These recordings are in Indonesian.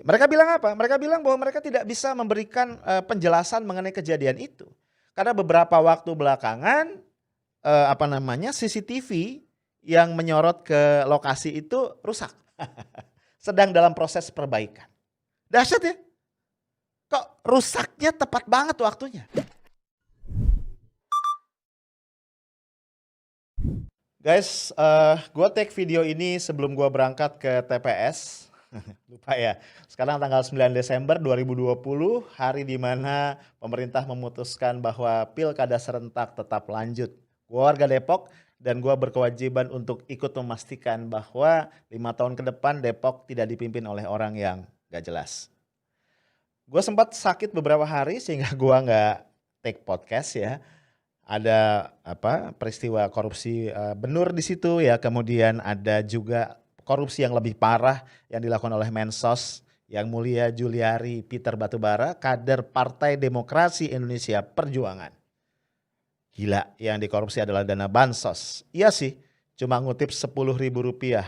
Mereka bilang apa? Mereka bilang bahwa mereka tidak bisa memberikan penjelasan mengenai kejadian itu. Karena beberapa waktu belakangan CCTV yang menyorot ke lokasi itu rusak. Sedang dalam proses perbaikan. Dahsyat ya? Kok rusaknya tepat banget waktunya? Guys, gue take video ini sebelum gue berangkat ke TPS. Lupa ya, sekarang tanggal 9 Desember 2020, hari di mana pemerintah memutuskan bahwa pilkada serentak tetap lanjut. Gue warga Depok dan gue berkewajiban untuk ikut memastikan bahwa 5 tahun ke depan Depok tidak dipimpin oleh orang yang gak jelas. Gue sempat sakit beberapa hari sehingga gue gak take podcast ya. Ada peristiwa korupsi benur di situ ya, kemudian ada juga korupsi yang lebih parah yang dilakukan oleh Mensos yang mulia Juliari Peter Batubara, kader Partai Demokrasi Indonesia Perjuangan. Gila, yang dikorupsi adalah dana bansos. Iya sih, cuma ngutip Rp10.000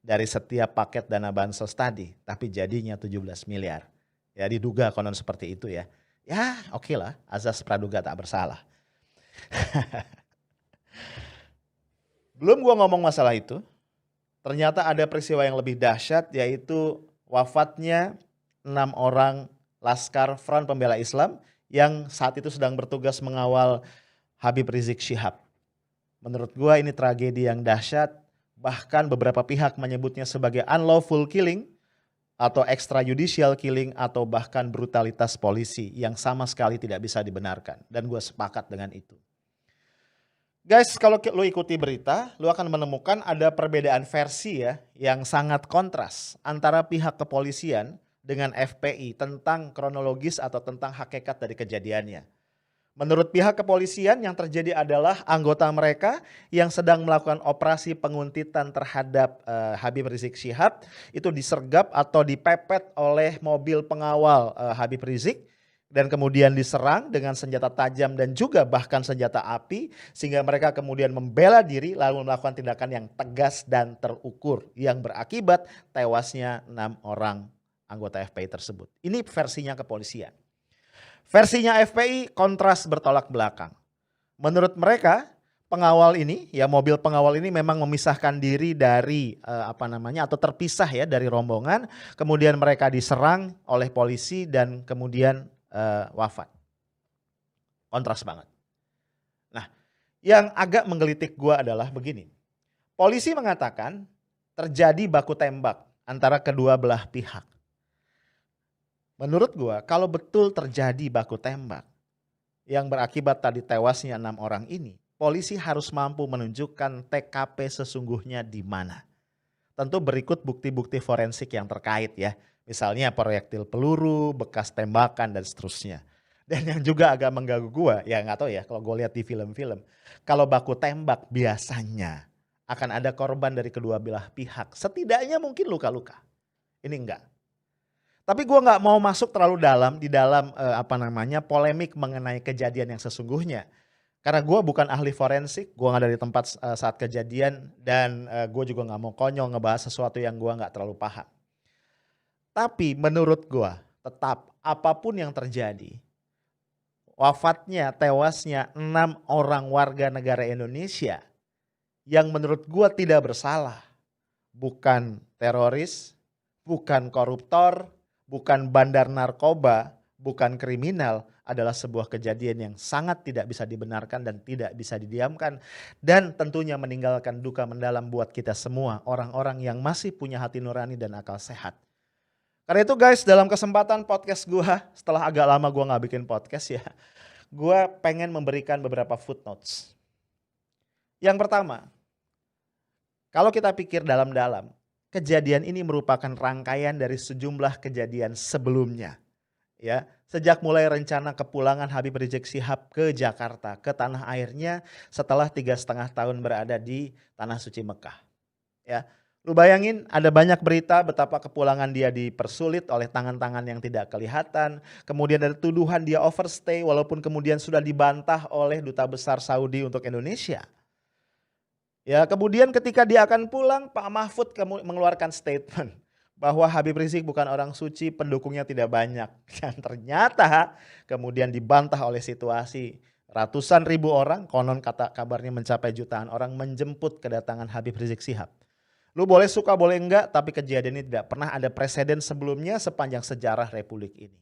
dari setiap paket dana bansos tadi, tapi jadinya 17 miliar. Ya diduga konon seperti itu ya. Ya oke lah, azas praduga tak bersalah. Belum gua ngomong masalah itu, ternyata ada peristiwa yang lebih dahsyat, yaitu wafatnya 6 orang Laskar Front Pembela Islam yang saat itu sedang bertugas mengawal Habib Rizik Syihab. Menurut gua ini tragedi yang dahsyat, bahkan beberapa pihak menyebutnya sebagai unlawful killing atau extrajudicial killing atau bahkan brutalitas polisi yang sama sekali tidak bisa dibenarkan, dan gua sepakat dengan itu. Guys, kalau lu ikuti berita, lu akan menemukan ada perbedaan versi ya yang sangat kontras antara pihak kepolisian dengan FPI tentang kronologis atau tentang hakikat dari kejadiannya. Menurut pihak kepolisian yang terjadi adalah anggota mereka yang sedang melakukan operasi penguntitan terhadap Habib Rizik Syihab itu disergap atau dipepet oleh mobil pengawal Habib Rizik. Dan kemudian diserang dengan senjata tajam dan juga bahkan senjata api, sehingga mereka kemudian membela diri lalu melakukan tindakan yang tegas dan terukur yang berakibat tewasnya 6 orang anggota FPI tersebut. Ini versinya kepolisian. Versinya FPI kontras bertolak belakang. Menurut mereka pengawal ini, ya mobil pengawal ini memang memisahkan diri dari atau terpisah ya dari rombongan, kemudian mereka diserang oleh polisi dan kemudian wafat. Kontras banget. Nah, yang agak menggelitik gua adalah begini. Polisi mengatakan terjadi baku tembak antara kedua belah pihak. Menurut gua, kalau betul terjadi baku tembak yang berakibat tadi tewasnya 6 orang ini, polisi harus mampu menunjukkan TKP sesungguhnya di mana. Tentu berikut bukti-bukti forensik yang terkait ya. Misalnya proyektil peluru, bekas tembakan dan seterusnya. Dan yang juga agak mengganggu gua, ya nggak tahu ya kalau gue lihat di film-film. Kalau baku tembak biasanya akan ada korban dari kedua belah pihak. Setidaknya mungkin luka-luka. Ini enggak. Tapi gue nggak mau masuk terlalu dalam di dalam polemik mengenai kejadian yang sesungguhnya. Karena gue bukan ahli forensik, gue nggak ada di tempat saat kejadian dan gue juga nggak mau konyol ngebahas sesuatu yang gue nggak terlalu paham. Tapi menurut gue tetap apapun yang terjadi, wafatnya, tewasnya 6 orang warga negara Indonesia yang menurut gue tidak bersalah, bukan teroris, bukan koruptor, bukan bandar narkoba, bukan kriminal, adalah sebuah kejadian yang sangat tidak bisa dibenarkan dan tidak bisa didiamkan, dan tentunya meninggalkan duka mendalam buat kita semua, orang-orang yang masih punya hati nurani dan akal sehat. Karena itu guys, dalam kesempatan podcast gue, setelah agak lama gue gak bikin podcast ya, gue pengen memberikan beberapa footnotes. Yang pertama, kalau kita pikir dalam-dalam, kejadian ini merupakan rangkaian dari sejumlah kejadian sebelumnya. Ya, sejak mulai rencana kepulangan Habib Rizik Syihab ke Jakarta, ke tanah airnya setelah 3,5 tahun berada di Tanah Suci Mekah. Ya, lu bayangin ada banyak berita betapa kepulangan dia dipersulit oleh tangan-tangan yang tidak kelihatan. Kemudian ada tuduhan dia overstay walaupun kemudian sudah dibantah oleh Duta Besar Saudi untuk Indonesia. Ya, kemudian ketika dia akan pulang, Pak Mahfud mengeluarkan statement bahwa Habib Rizik bukan orang suci, pendukungnya tidak banyak. Dan ternyata kemudian dibantah oleh situasi. Ratusan ribu orang, konon kata kabarnya mencapai jutaan orang menjemput kedatangan Habib Rizik Syihab. Lu boleh suka boleh enggak, tapi kejadian ini tidak pernah ada preseden sebelumnya sepanjang sejarah Republik ini.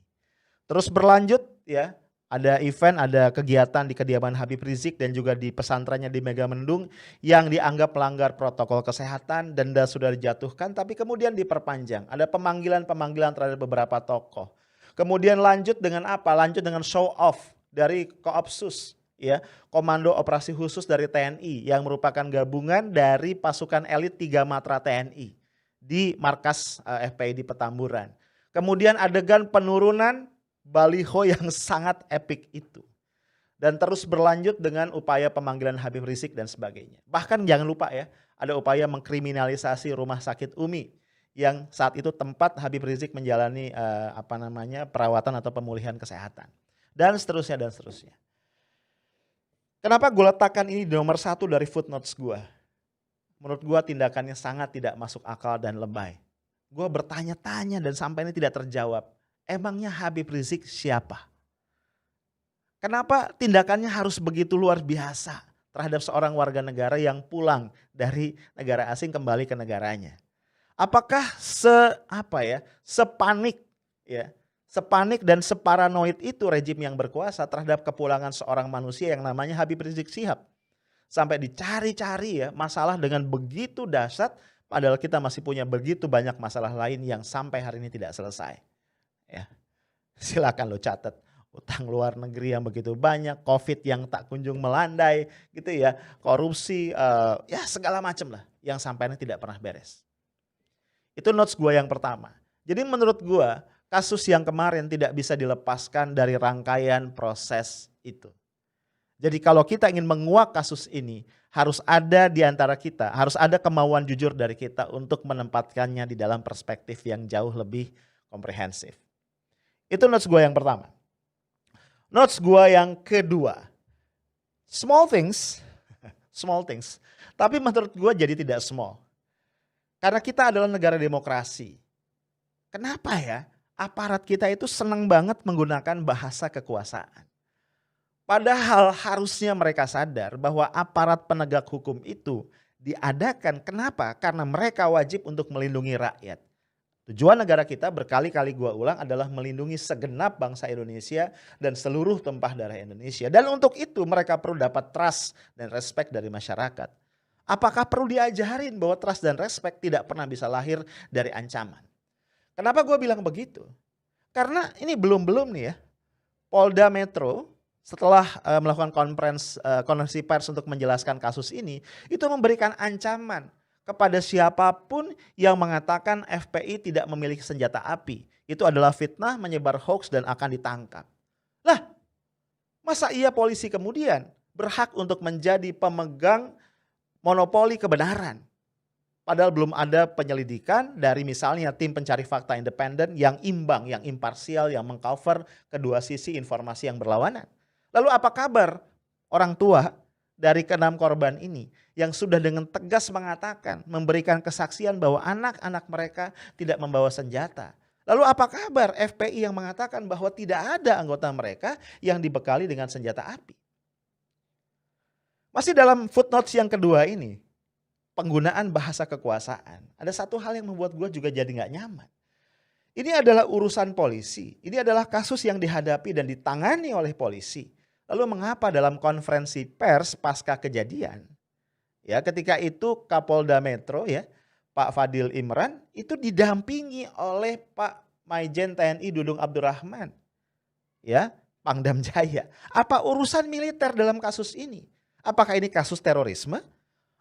Terus berlanjut ya, ada event, ada kegiatan di kediaman Habib Rizik dan juga di pesantrennya di Megamendung yang dianggap melanggar protokol kesehatan, denda sudah dijatuhkan tapi kemudian diperpanjang. Ada pemanggilan-pemanggilan terhadap beberapa tokoh. Kemudian lanjut dengan apa? Lanjut dengan show off dari Koopsus, ya, Komando Operasi Khusus dari TNI yang merupakan gabungan dari pasukan elit 3 Matra TNI di markas FPI di Petamburan. Kemudian adegan penurunan baliho yang sangat epik itu. Dan terus berlanjut dengan upaya pemanggilan Habib Rizik dan sebagainya. Bahkan jangan lupa ya, ada upaya mengkriminalisasi Rumah Sakit Umi yang saat itu tempat Habib Rizik menjalani perawatan atau pemulihan kesehatan. Dan seterusnya dan seterusnya. Kenapa gue letakkan ini di nomor 1 dari footnotes gue? Menurut gue tindakannya sangat tidak masuk akal dan lebay. Gue bertanya-tanya dan sampai ini tidak terjawab. Emangnya Habib Rizik siapa? Kenapa tindakannya harus begitu luar biasa terhadap seorang warga negara yang pulang dari negara asing kembali ke negaranya? Apakah sepanik dan separanoid itu rejim yang berkuasa terhadap kepulangan seorang manusia yang namanya Habib Rizik Syihab? Sampai dicari-cari ya masalah dengan begitu dahsyat, padahal kita masih punya begitu banyak masalah lain yang sampai hari ini tidak selesai. Ya, silakan lo catat, utang luar negeri yang begitu banyak, COVID yang tak kunjung melandai, gitu ya, korupsi, ya segala macam lah yang sampai ini tidak pernah beres. Itu notes gue yang pertama. Jadi menurut gue kasus yang kemarin tidak bisa dilepaskan dari rangkaian proses itu. Jadi kalau kita ingin menguak kasus ini, harus ada di antara kita, harus ada kemauan jujur dari kita untuk menempatkannya di dalam perspektif yang jauh lebih komprehensif. Itu notes gue yang pertama. Notes gue yang kedua. Small things. Tapi menurut gue jadi tidak small. Karena kita adalah negara demokrasi. Kenapa ya aparat kita itu senang banget menggunakan bahasa kekuasaan? Padahal harusnya mereka sadar bahwa aparat penegak hukum itu diadakan. Kenapa? Karena mereka wajib untuk melindungi rakyat. Tujuan negara kita berkali-kali gua ulang adalah melindungi segenap bangsa Indonesia dan seluruh tumpah darah Indonesia. Dan untuk itu mereka perlu dapat trust dan respect dari masyarakat. Apakah perlu diajarin bahwa trust dan respect tidak pernah bisa lahir dari ancaman? Kenapa gua bilang begitu? Karena ini belum nih ya. Polda Metro setelah melakukan konferensi pers untuk menjelaskan kasus ini, itu memberikan ancaman kepada siapapun yang mengatakan FPI tidak memiliki senjata api. Itu adalah fitnah, menyebar hoax dan akan ditangkap. Lah, masa iya polisi kemudian berhak untuk menjadi pemegang monopoli kebenaran? Padahal belum ada penyelidikan dari misalnya tim pencari fakta independen yang imbang, yang imparsial, yang mengcover kedua sisi informasi yang berlawanan. Lalu apa kabar orang tua dari ke-6 korban ini yang sudah dengan tegas mengatakan, memberikan kesaksian bahwa anak-anak mereka tidak membawa senjata? Lalu apa kabar FPI yang mengatakan bahwa tidak ada anggota mereka yang dibekali dengan senjata api? Masih dalam footnotes yang kedua ini, penggunaan bahasa kekuasaan. Ada satu hal yang membuat gue juga jadi gak nyaman. Ini adalah urusan polisi, ini adalah kasus yang dihadapi dan ditangani oleh polisi. Lalu mengapa dalam konferensi pers pasca kejadian, ya ketika itu Kapolda Metro ya Pak Fadil Imran itu didampingi oleh Pak Maijen TNI Dudung Abdurrahman, ya Pangdam Jaya. Apa urusan militer dalam kasus ini? Apakah ini kasus terorisme?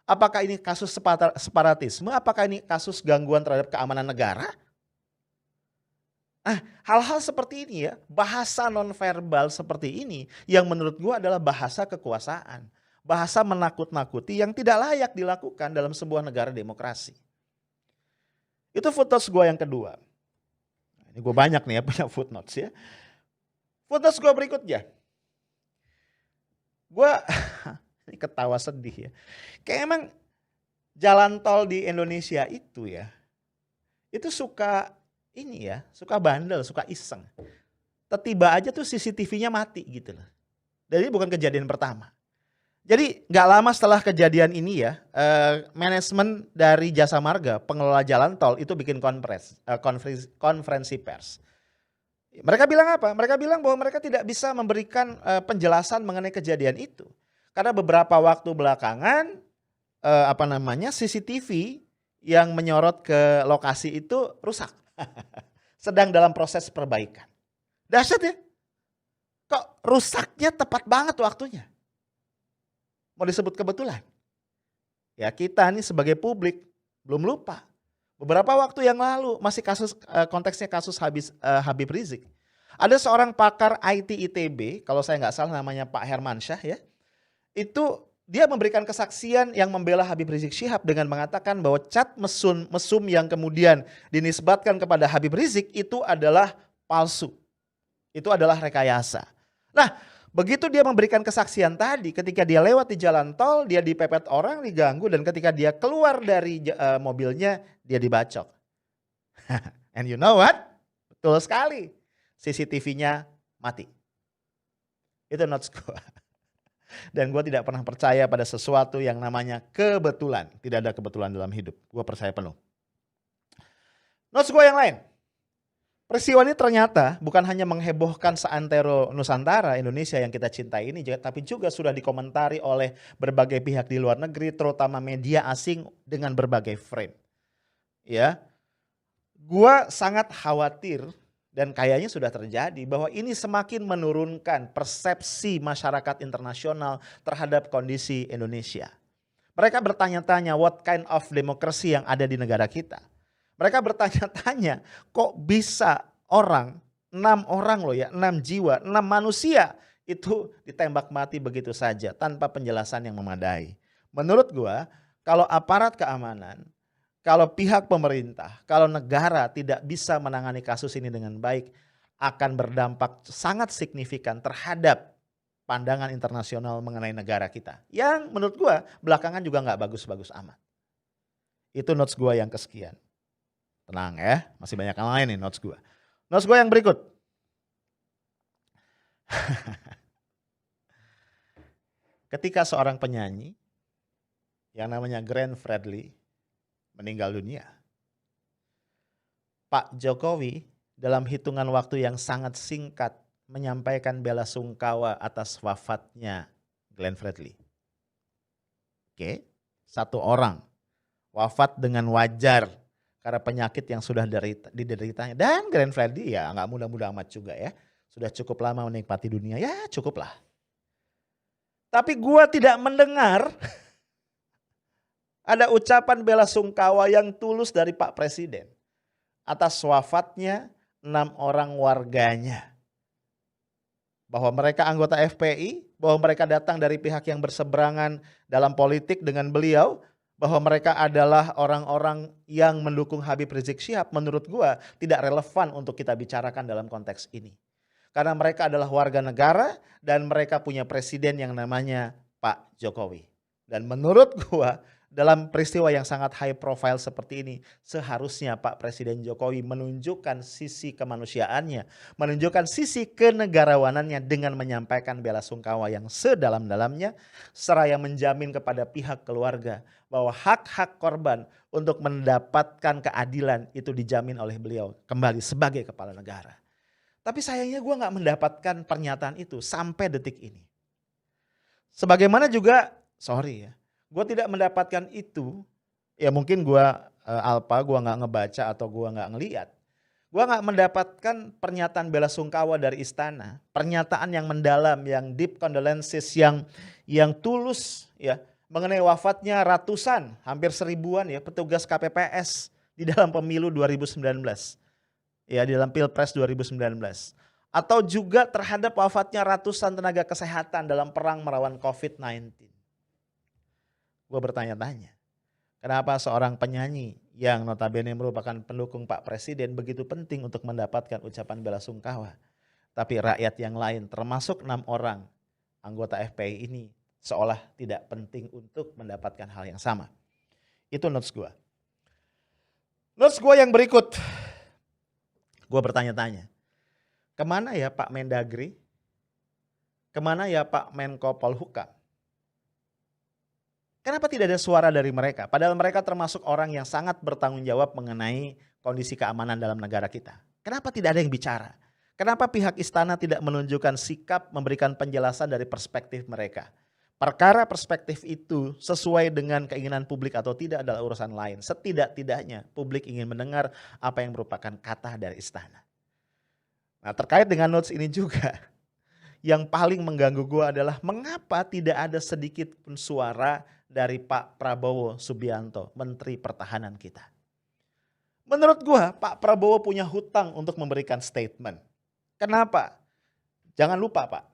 Apakah ini kasus separatisme? Apakah ini kasus gangguan terhadap keamanan negara? Nah, hal-hal seperti ini ya, bahasa nonverbal seperti ini yang menurut gue adalah bahasa kekuasaan. Bahasa menakut-nakuti yang tidak layak dilakukan dalam sebuah negara demokrasi. Itu footnotes gue yang kedua. Ini gue banyak nih ya punya footnotes ya. Footnotes gue berikutnya. Gue ini ketawa sedih ya. Kayak emang jalan tol di Indonesia itu ya. itu suka ini ya, suka bandel, suka iseng. Tiba aja tuh CCTV-nya mati gitu loh. Dan ini bukan kejadian pertama. Jadi nggak lama setelah kejadian ini ya, manajemen dari Jasa Marga, pengelola jalan tol itu bikin konferensi pers. Mereka bilang apa? Mereka bilang bahwa mereka tidak bisa memberikan penjelasan mengenai kejadian itu. Karena beberapa waktu belakangan CCTV yang menyorot ke lokasi itu rusak. Sedang dalam proses perbaikan. Dahsyat ya. Kok rusaknya tepat banget waktunya? Mau disebut kebetulan? Ya kita nih sebagai publik belum lupa. Beberapa waktu yang lalu masih konteksnya kasus Habib Rizik. Ada seorang pakar IT ITB, kalau saya nggak salah namanya Pak Hermansyah ya. Itu dia memberikan kesaksian yang membela Habib Rizik Syihab dengan mengatakan bahwa chat mesum yang kemudian dinisbatkan kepada Habib Rizik itu adalah palsu. Itu adalah rekayasa. Nah, begitu dia memberikan kesaksian tadi, ketika dia lewat di jalan tol, dia dipepet orang, diganggu, dan ketika dia keluar dari mobilnya, dia dibacok. And you know what? Betul sekali. CCTV-nya mati. Itu notes gue. Dan gue tidak pernah percaya pada sesuatu yang namanya kebetulan. Tidak ada kebetulan dalam hidup. Gue percaya penuh. Notes gue yang lain. Peristiwa ini ternyata bukan hanya menghebohkan seantero Nusantara, Indonesia yang kita cintai ini, tapi juga sudah dikomentari oleh berbagai pihak di luar negeri, terutama media asing dengan berbagai frame. Ya, gua sangat khawatir dan kayaknya sudah terjadi bahwa ini semakin menurunkan persepsi masyarakat internasional terhadap kondisi Indonesia. Mereka bertanya-tanya what kind of democracy yang ada di negara kita. Mereka bertanya-tanya kok bisa 6 orang loh ya, 6 jiwa, 6 manusia itu ditembak mati begitu saja tanpa penjelasan yang memadai. Menurut gua kalau aparat keamanan, kalau pihak pemerintah, kalau negara tidak bisa menangani kasus ini dengan baik akan berdampak sangat signifikan terhadap pandangan internasional mengenai negara kita. Yang menurut gua belakangan juga gak bagus-bagus amat. Itu notes gua yang kesekian. Tenang ya, masih banyak yang lain nih notes gue. Notes gue yang berikut. Ketika seorang penyanyi yang namanya Glenn Fredly meninggal dunia, Pak Jokowi dalam hitungan waktu yang sangat singkat menyampaikan bela sungkawa atas wafatnya Glenn Fredly. Oke, satu orang wafat dengan wajar karena penyakit yang sudah dideritanya. Dan Glenn Fredly ya gak mudah-mudah amat juga ya. Sudah cukup lama menikmati dunia, ya cukuplah. Tapi gua tidak mendengar ada ucapan bela sungkawa yang tulus dari Pak Presiden atas wafatnya 6 orang warganya. Bahwa mereka anggota FPI, bahwa mereka datang dari pihak yang berseberangan dalam politik dengan beliau, bahwa mereka adalah orang-orang yang mendukung Habib Rizik Syihab, menurut gua tidak relevan untuk kita bicarakan dalam konteks ini. Karena mereka adalah warga negara dan mereka punya presiden yang namanya Pak Jokowi. Dan menurut gua dalam peristiwa yang sangat high profile seperti ini, seharusnya Pak Presiden Jokowi menunjukkan sisi kemanusiaannya, menunjukkan sisi kenegarawanannya dengan menyampaikan bela sungkawa yang sedalam-dalamnya, seraya menjamin kepada pihak keluarga bahwa hak-hak korban untuk mendapatkan keadilan itu dijamin oleh beliau kembali sebagai kepala negara. Tapi sayangnya gue gak mendapatkan pernyataan itu sampai detik ini. Sebagaimana juga, sorry ya, gue tidak mendapatkan itu, ya mungkin gue gue gak ngebaca atau gue gak ngeliat. Gue gak mendapatkan pernyataan bela sungkawa dari istana, pernyataan yang mendalam, yang deep condolences, yang tulus ya, mengenai wafatnya ratusan, hampir 1000-an ya petugas KPPS di dalam pemilu 2019. Ya di dalam Pilpres 2019. Atau juga terhadap wafatnya ratusan tenaga kesehatan dalam perang melawan COVID-19. Gue bertanya-tanya, kenapa seorang penyanyi yang notabene merupakan pendukung Pak Presiden begitu penting untuk mendapatkan ucapan bela sungkawa. Tapi rakyat yang lain termasuk 6 orang anggota FPI ini seolah tidak penting untuk mendapatkan hal yang sama. Itu notes gue. Notes gue yang berikut, gue bertanya-tanya, kemana ya Pak Mendagri? Kemana ya Pak Menko Polhukam? Kenapa tidak ada suara dari mereka? Padahal mereka termasuk orang yang sangat bertanggung jawab mengenai kondisi keamanan dalam negara kita. Kenapa tidak ada yang bicara? Kenapa pihak istana tidak menunjukkan sikap memberikan penjelasan dari perspektif mereka? Perkara perspektif itu sesuai dengan keinginan publik atau tidak adalah urusan lain. Setidak-tidaknya publik ingin mendengar apa yang merupakan kata dari istana. Nah, terkait dengan notes ini juga, yang paling mengganggu gue adalah mengapa tidak ada sedikit pun suara dari Pak Prabowo Subianto, Menteri Pertahanan kita. Menurut gue Pak Prabowo punya hutang untuk memberikan statement. Kenapa? Jangan lupa Pak,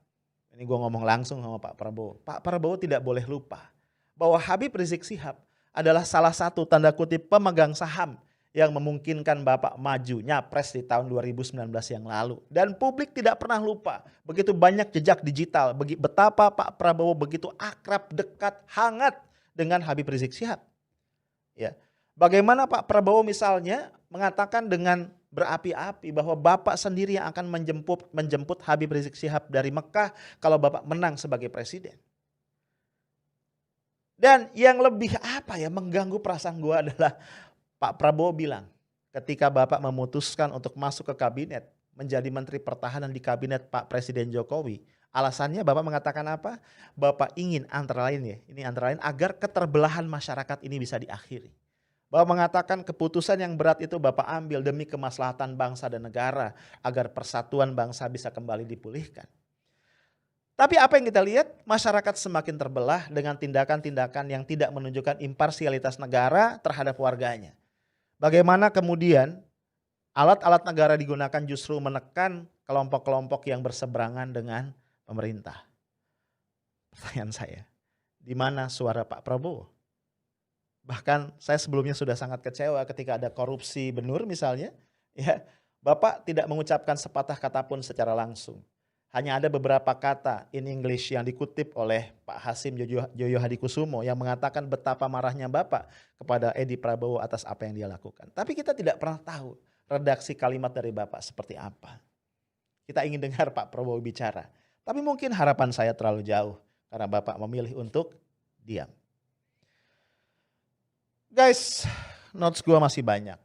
ini gue ngomong langsung sama Pak Prabowo. Pak Prabowo tidak boleh lupa bahwa Habib Rizik Syihab adalah salah satu tanda kutip pemegang saham yang memungkinkan Bapak maju nyapres di tahun 2019 yang lalu. Dan publik tidak pernah lupa begitu banyak jejak digital, betapa Pak Prabowo begitu akrab, dekat, hangat dengan Habib Rizik Syihab. Ya. Bagaimana Pak Prabowo misalnya mengatakan dengan berapi-api bahwa Bapak sendiri yang akan menjemput Habib Rizik Syihab dari Mekah kalau Bapak menang sebagai presiden. Dan yang lebih mengganggu perasaan gue adalah Pak Prabowo bilang ketika Bapak memutuskan untuk masuk ke kabinet, menjadi Menteri Pertahanan di kabinet Pak Presiden Jokowi. Alasannya Bapak mengatakan apa? Bapak ingin antara lain agar keterbelahan masyarakat ini bisa diakhiri. Bapak mengatakan keputusan yang berat itu Bapak ambil demi kemaslahatan bangsa dan negara agar persatuan bangsa bisa kembali dipulihkan. Tapi apa yang kita lihat? Masyarakat semakin terbelah dengan tindakan-tindakan yang tidak menunjukkan imparsialitas negara terhadap warganya. Bagaimana kemudian alat-alat negara digunakan justru menekan kelompok-kelompok yang berseberangan dengan pemerintah. Pertanyaan saya, di mana suara Pak Prabowo? Bahkan saya sebelumnya sudah sangat kecewa ketika ada korupsi Benur misalnya, ya, Bapak tidak mengucapkan sepatah kata pun secara langsung. Hanya ada beberapa kata in English yang dikutip oleh Pak Hasim Joyo Hadikusumo yang mengatakan betapa marahnya Bapak kepada Edi Prabowo atas apa yang dia lakukan. Tapi kita tidak pernah tahu redaksi kalimat dari Bapak seperti apa. Kita ingin dengar Pak Prabowo bicara. Tapi mungkin harapan saya terlalu jauh karena Bapak memilih untuk diam. Guys, notes gue masih banyak.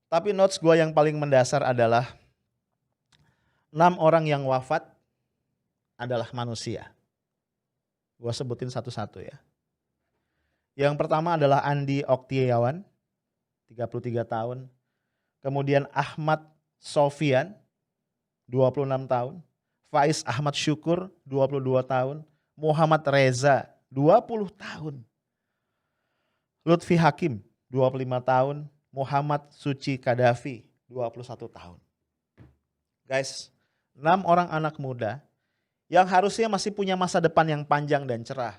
Tapi notes gue yang paling mendasar adalah 6 orang yang wafat adalah manusia. Gue sebutin satu-satu ya. Yang pertama adalah Andi Oktiawan, 33 tahun. Kemudian Ahmad Sofian, 26 tahun. Faiz Ahmad Syukur, 22 tahun. Muhammad Reza, 20 tahun. Lutfi Hakim, 25 tahun. Muhammad Suci Kadafi, 21 tahun. Guys, 6 orang anak muda yang harusnya masih punya masa depan yang panjang dan cerah.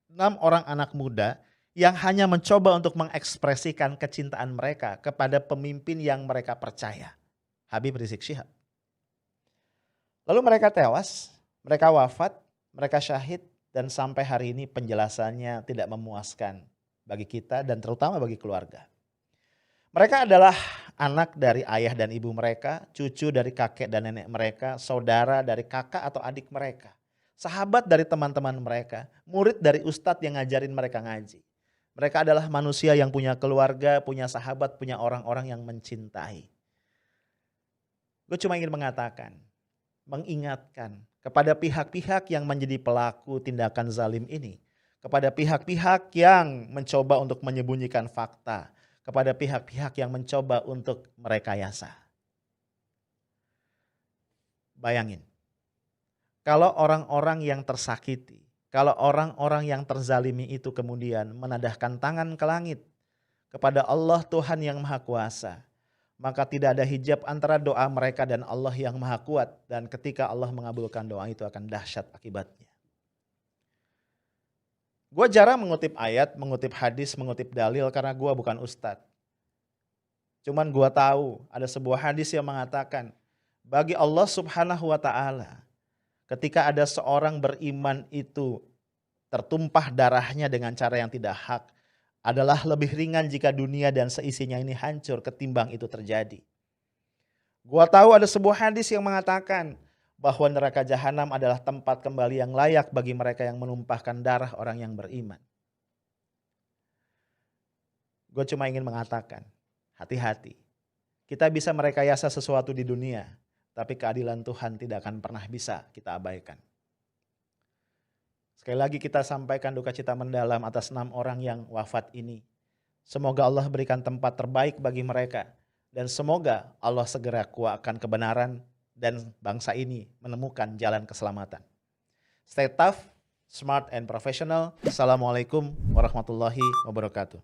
6 orang anak muda yang hanya mencoba untuk mengekspresikan kecintaan mereka kepada pemimpin yang mereka percaya. Habib Rizik Syihab. Lalu mereka tewas, mereka wafat, mereka syahid, dan sampai hari ini penjelasannya tidak memuaskan bagi kita dan terutama bagi keluarga. Mereka adalah anak dari ayah dan ibu mereka, cucu dari kakek dan nenek mereka, saudara dari kakak atau adik mereka, sahabat dari teman-teman mereka, murid dari ustadz yang ngajarin mereka ngaji. Mereka adalah manusia yang punya keluarga, punya sahabat, punya orang-orang yang mencintai. Gue cuma ingin mengatakan, mengingatkan kepada pihak-pihak yang menjadi pelaku tindakan zalim ini, kepada pihak-pihak yang mencoba untuk menyembunyikan fakta, kepada pihak-pihak yang mencoba untuk merekayasa. Bayangin, kalau orang-orang yang tersakiti, kalau orang-orang yang terzalimi itu kemudian menadahkan tangan ke langit kepada Allah Tuhan yang Maha Kuasa, maka tidak ada hijab antara doa mereka dan Allah yang Maha Kuat, dan ketika Allah mengabulkan doa itu akan dahsyat akibatnya. Gue jarang mengutip ayat, mengutip hadis, mengutip dalil karena gue bukan ustadz. Cuman gue tahu ada sebuah hadis yang mengatakan bagi Allah Subhanahu wa Ta'ala, ketika ada seorang beriman itu tertumpah darahnya dengan cara yang tidak hak, adalah lebih ringan jika dunia dan seisinya ini hancur ketimbang itu terjadi. Gua tahu ada sebuah hadis yang mengatakan bahwa neraka jahanam adalah tempat kembali yang layak bagi mereka yang menumpahkan darah orang yang beriman. Gue cuma ingin mengatakan, hati-hati. Kita bisa merekayasa sesuatu di dunia, tapi keadilan Tuhan tidak akan pernah bisa kita abaikan. Sekali lagi kita sampaikan duka cita mendalam atas 6 orang yang wafat ini. Semoga Allah berikan tempat terbaik bagi mereka. Dan semoga Allah segera kuatkan kebenaran dan bangsa ini menemukan jalan keselamatan. Stay tough, smart and professional. Assalamualaikum warahmatullahi wabarakatuh.